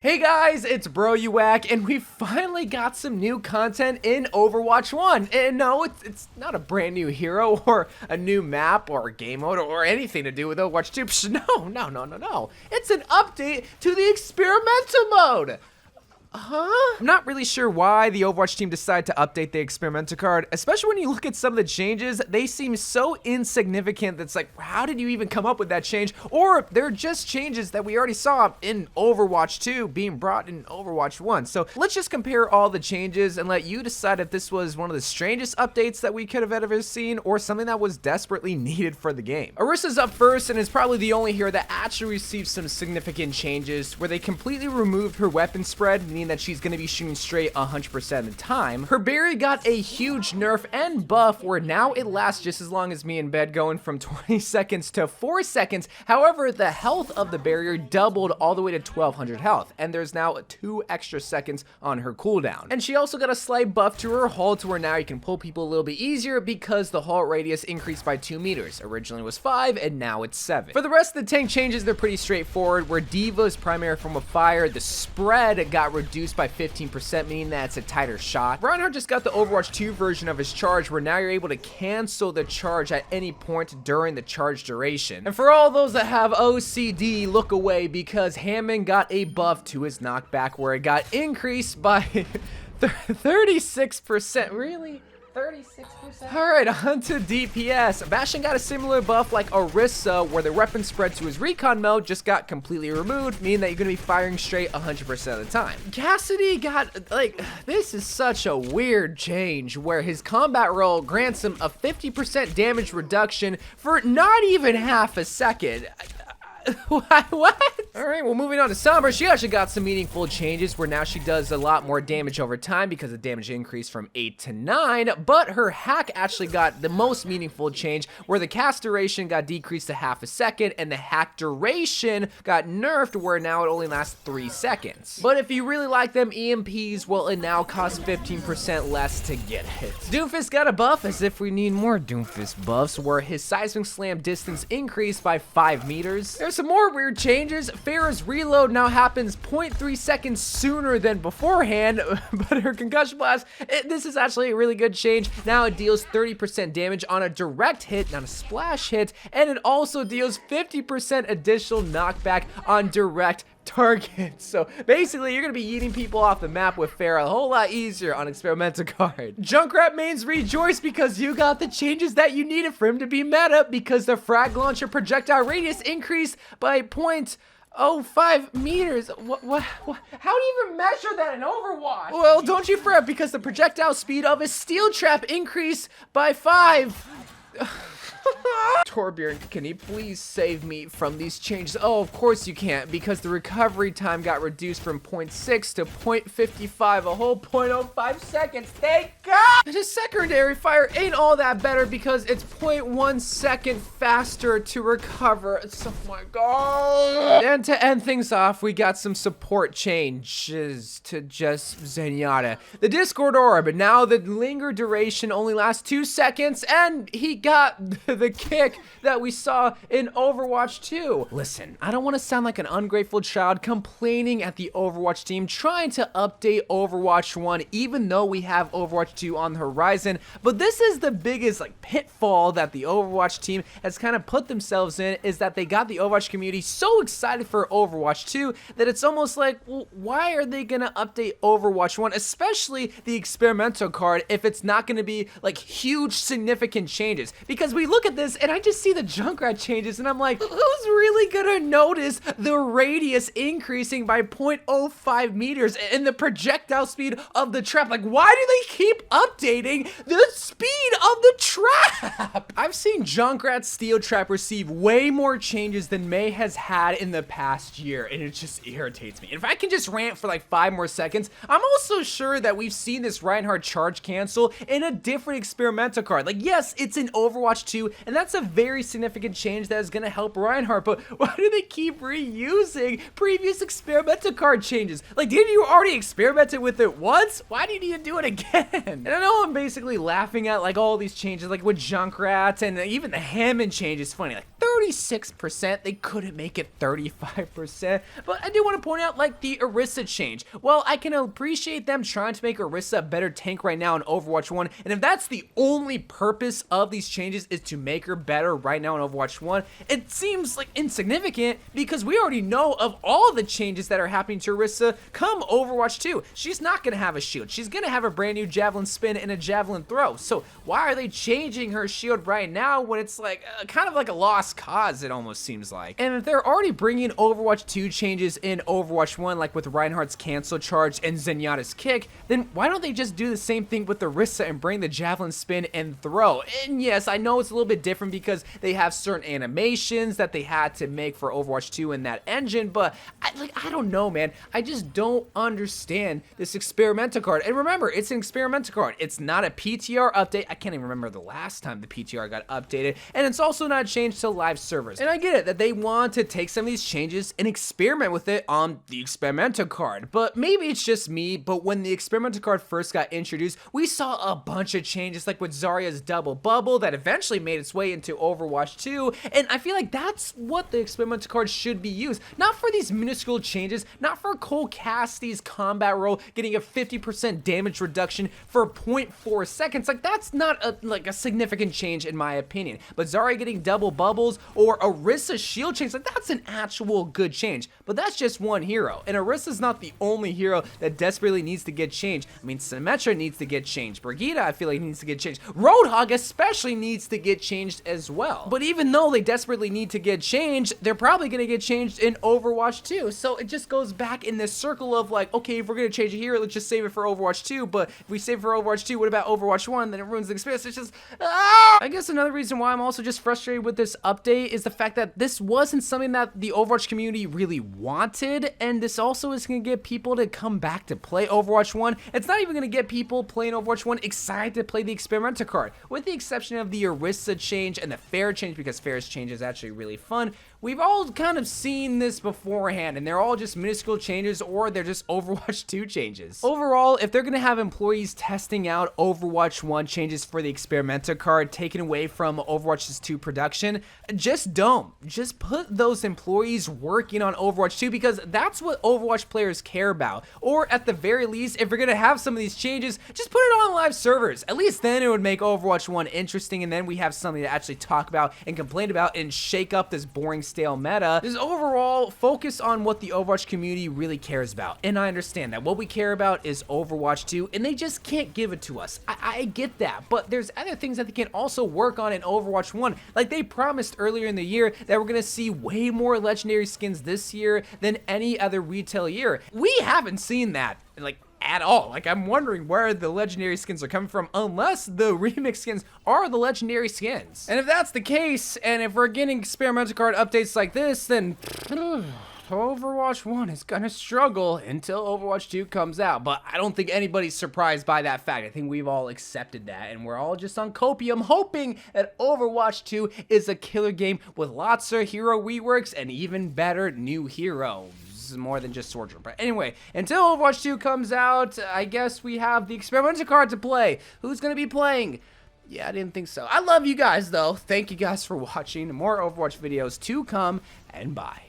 Hey guys, it's Bro You Whack, and we finally got some new content in Overwatch 1. And no, it's not a brand new hero or a new map or game mode or anything to do with Overwatch 2. No. It's an update to the experimental mode. I'm not really sure why the Overwatch team decided to update the experimental card, especially when you look at some of the changes. They seem so insignificant that's like, how did you even come up with that change? Or they're just changes that we already saw in Overwatch 2 being brought in Overwatch 1. So let's just compare all the changes and let you decide if this was one of the strangest updates that we could have ever seen or something that was desperately needed for the game. Erisa's up first and is probably the only hero that actually received some significant changes where they completely removed her weapon spread, meaning that she's going to be shooting straight 100% of the time. Her berry got a huge nerf and buff where now it lasts just as long as me in bed, going from 20 seconds to 4 seconds. However, the health of the barrier doubled all the way to 1200 health, and there's now 2 extra seconds on her cooldown. And she also got a slight buff to her hull to where now you can pull people a little bit easier because the hull radius increased by 2 meters. Originally it was 5 and now it's 7. For the rest of the tank changes, they're pretty straightforward. Where Diva's primary form of fire, the spread got reduced by 15%, meaning that it's a tighter shot. Reinhardt just got the Overwatch 2 version of his charge where now you're able to cancel the charge at any point during the charge duration. And for all those that have OCD, look away because Hammond got a buff to his knockback where it got increased by 36%. Really? 36%? Alright, on to DPS. Bastion got a similar buff like Erisa, where the weapon spread to his recon mode just got completely removed, meaning that you're going to be firing straight 100% of the time. Cassidy got, like, this is such a weird change, where his combat role grants him a 50% damage reduction for not even half a second. What? Alright, well, moving on to Sombra, she actually got some meaningful changes where now she does a lot more damage over time because the damage increased from 8 to 9, but her hack actually got the most meaningful change where the cast duration got decreased to half a second and the hack duration got nerfed where now it only lasts 3 seconds. But if you really like them EMPs, well, it now costs 15% less to get hit. Doomfist got a buff, as if we need more Doomfist buffs, where his seismic slam distance increased by 5 meters. There's some more weird changes. Pharah's reload now happens 0.3 seconds sooner than beforehand, but her concussion blast, this is actually a really good change. Now it deals 30% damage on a direct hit, not a splash hit, and it also deals 50% additional knockback on direct targets. So basically you're gonna be eating people off the map with Pharah a whole lot easier on experimental card. Junkrat mains rejoice because you got the changes that you needed for him to be meta, because the frag launcher projectile radius increased by 0.05 meters. What? How do you even measure that in Overwatch? Well, don't you fret, because the projectile speed of his steel trap increased by 5. Torbjorn, can you please save me from these changes? Oh, of course you can't, because the recovery time got reduced from 0.6 to 0.55, a whole 0.05 seconds. Thank God! And his secondary fire ain't all that better because it's 0.1 second faster to recover. Oh my God! And to end things off, we got some support changes to just Zenyatta. The Discord Orb, now the linger duration only lasts 2 seconds, and he got the kick that we saw in Overwatch 2. Listen, I don't want to sound like an ungrateful child complaining at the Overwatch team trying to update Overwatch 1 even though we have Overwatch 2 on the horizon, but this is the biggest pitfall that the Overwatch team has kind of put themselves in, is that they got the Overwatch community so excited for Overwatch 2 that it's almost like, well, why are they gonna update Overwatch 1, especially the experimental card, if it's not gonna be huge significant changes? Because we look at this and I just see the Junkrat changes and I'm like, who's really gonna notice the radius increasing by 0.05 meters and the projectile speed of the trap? Why do they keep updating the speed of the trap? I've seen Junkrat's steel trap receive way more changes than Mei has had in the past year, and it just irritates me. And if I can just rant for 5 more seconds, I'm also sure that we've seen this Reinhardt charge cancel in a different experimental card. Yes, it's in Overwatch 2, and that's that's a very significant change that is going to help Reinhardt. But why do they keep reusing previous experimental card changes? Like, didn't you already experimented with it once? Why do you need to do it again? And I know I'm basically laughing at like all these changes, like with Junkrat and even the Hammond change is funny. Like 36%, they couldn't make it 35%. But I do want to point out like the Erisa change. Well, I can appreciate them trying to make Erisa a better tank right now in Overwatch 1. And if that's the only purpose of these changes is to make her better right now in Overwatch 1, it seems like insignificant because we already know of all the changes that are happening to Erisa come Overwatch 2. She's not going to have a shield. She's going to have a brand new javelin spin and a javelin throw. So why are they changing her shield right now when it's like kind of like a lost cause, it almost seems like. And if they're already bringing Overwatch 2 changes in Overwatch 1, like with Reinhardt's cancel charge and Zenyatta's kick, then why don't they just do the same thing with Erisa and bring the javelin spin and throw? And yes, I know it's a little bit different because they have certain animations that they had to make for Overwatch 2 in that engine, but I don't know, man. I just don't understand this experimental card. And remember, it's an experimental card. It's not a PTR update. I can't even remember the last time the PTR got updated, and it's also not changed to live servers. And I get it that they want to take some of these changes and experiment with it on the experimental card, but maybe it's just me, but when the experimental card first got introduced, we saw a bunch of changes like with Zarya's double bubble that eventually made its way into Overwatch 2, and I feel like that's what the experimental card should be used, not for these minuscule changes, not for Cole Cassidy's combat role getting a 50% damage reduction for 0.4 seconds. Like, that's not a significant change in my opinion, but Zarya getting double bubbles or Erisa shield change, like that's an actual good change, but that's just one hero, and Arisa's not the only hero that desperately needs to get changed. I mean, Symmetra needs to get changed, Brigitte I feel like needs to get changed, Roadhog especially needs to get changed as well. But even though they desperately need to get changed, they're probably going to get changed in Overwatch 2, so it just goes back in this circle of like, okay, if we're going to change a hero, let's just save it for Overwatch 2, but if we save it for Overwatch 2, what about Overwatch 1? Then it ruins the experience. It's just, I guess another reason why I'm also just frustrated with this update is the fact that this wasn't something that the Overwatch community really wanted, and this also is going to get people to come back to play Overwatch 1. It's not even going to get people playing Overwatch 1 excited to play the experimental card, with the exception of the Erisa change and the Fair change, because Fair's change is actually really fun. We've all kind of seen this beforehand, and they're all just minuscule changes, or they're just Overwatch 2 changes. Overall, if they're going to have employees testing out Overwatch 1 changes for the experimental card taken away from Overwatch 2 production, just don't. Just put those employees working on Overwatch 2, because that's what Overwatch players care about. Or at the very least, if you're going to have some of these changes, just put it on live servers. At least then it would make Overwatch 1 interesting, and then we have something to actually talk about and complain about and shake up this boring stale meta. Just overall focus on what the Overwatch community really cares about, and I understand that what we care about is Overwatch 2, and they just can't give it to us. I get that, but there's other things that they can also work on in Overwatch 1. Like they promised earlier in the year that we're gonna see way more legendary skins this year than any other retail year. We haven't seen that like at all. Like, I'm wondering where the legendary skins are coming from, unless the remix skins are the legendary skins. And if that's the case, and if we're getting experimental card updates like this, then Overwatch 1 is gonna struggle until Overwatch 2 comes out. But I don't think anybody's surprised by that fact. I think we've all accepted that, and we're all just on copium hoping that Overwatch 2 is a killer game with lots of hero reworks and even better new heroes. More than just Soldier. But anyway, until Overwatch 2 comes out, I guess we have the experimental card to play. Who's gonna be playing? Yeah, I didn't think so. I love you guys though. Thank you guys for watching. More Overwatch videos to come, and bye.